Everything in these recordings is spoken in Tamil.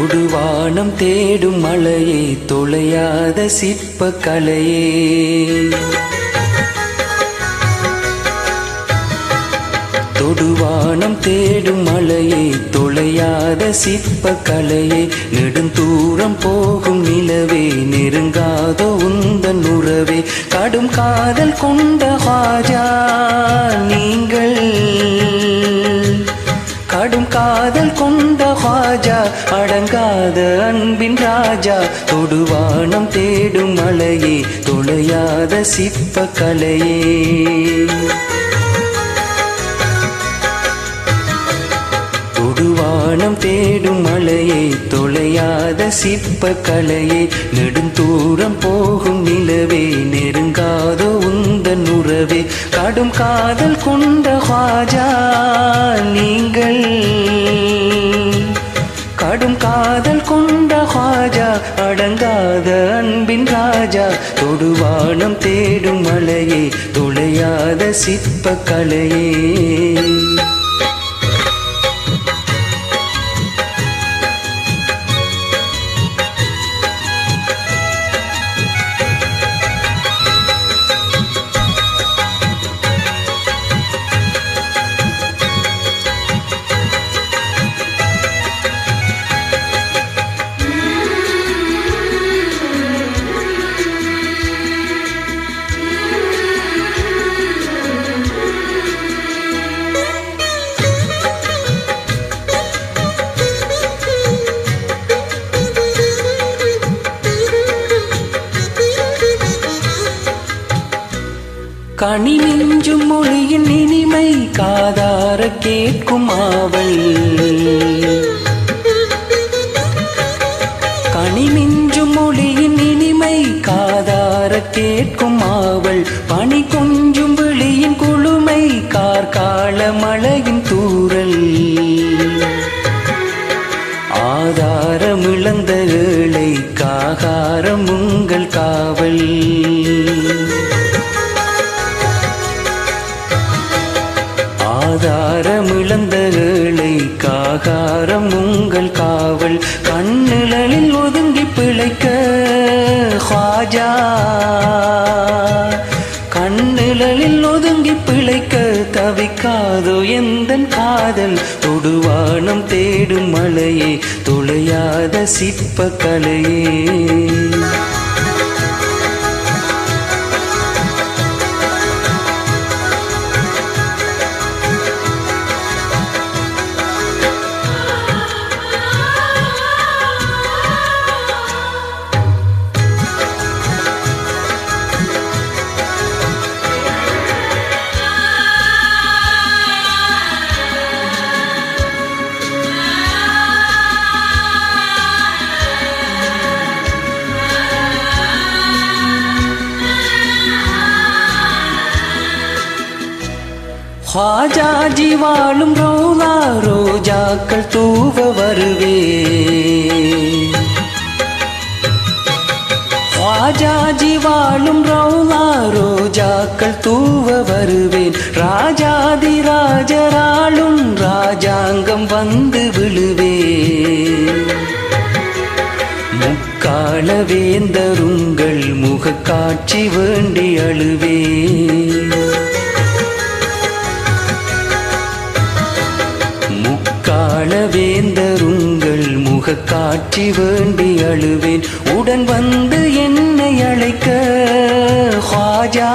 தொடுவானம் தேடும் மலையே தொலையாத சிற்ப கலையே தொடுவானம் தேடும் மலையே தொலையாத சிற்ப கலையே நெடுந்தூரம் போகும் நிலவே நெருங்காதோ உந்தன் உறவே கடும் காதல் கொண்ட ஹாஜா நீங்கள் கடும் காதல் கொண்ட ஹாஜா அடங்காத அன்பின் ராஜா தொடுவானம் தேடும் மலையே தொலையாத சிற்ப கலையே தொடுவானம் தேடும் மலையே தொலையாத சிற்ப கலையே நெடுந்தூரம் போகும் நிலவே நெருங்காதோ உந்தன் உறவே கடும் காதல் கொண்ட ஹாஜா நீங்கள் கடும் காதல் கொண்ட ஹாஜா அடங்காத அன்பின் ராஜா தொடுவானம் தேடும் மலையே தொலையாத சிற்ப கலையே கனி நெஞ்சும் மொழியின் இனிமை காதார கேட்கும் ஆவல் கனி நெஞ்சும் மொழியின் இனிமை காதார கேட்கும் ஆவல் பனி கொஞ்சும் விழியின் குளுமை கார்கால மழையின் தூறல் ஆதாரம் இழந்த ஏழை காகாரம் உங்கள் காவல் ஆதாரம் இழந்த ஏழை காகாரம் உங்கள் காவல் கண்ணிழலில் ஒதுங்கி பிழைக்க ஹாஜா கண்ணிழலில் ஒதுங்கி பிழைக்க தவிக்காதோ எந்தன் காதல் தொடுவானம் தேடும் மலையே தொலையாத சிற்ப கலையே ஹாஜாஜி வாழும் ரோலா ரோஜாக்கள் தூவ வருவே ஹாஜாஜி வாழும் ரோலா ரோஜாக்கள் தூவ வருவேன் ராஜாதி ராஜராளும் ராஜாங்கம் வந்து விழுவே முக்கால வேந்தருங்கள் முகக்காட்சி வேண்டி அழுவே வேந்தருங்கள் முகக்காட்சி வேண்டி அழுவேன் உடன் வந்து என்னை அழைக்க ஹாஜா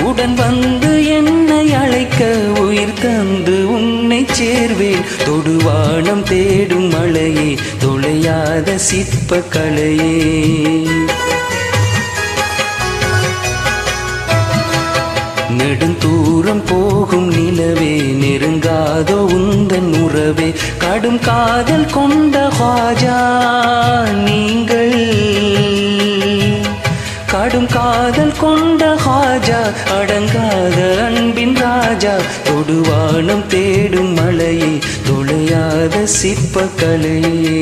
உடன் வந்து என்னை அழைக்க உயிர் தந்து உன்னை சேர்வேன் தொடுவானம் தேடும் மலையே தொலையாத சிற்ப கலையே நெடுந்தூரம் போகும் நிலவே நெருங்காதோ உந்தன் உறவே கடும் காதல் கொண்ட ஹாஜா நீங்கள் கடும் காதல் கொண்ட ஹாஜா அடங்காத அன்பின் ராஜா தொடுவானம் தேடும் மலையே தொலையாத சிற்ப கலையே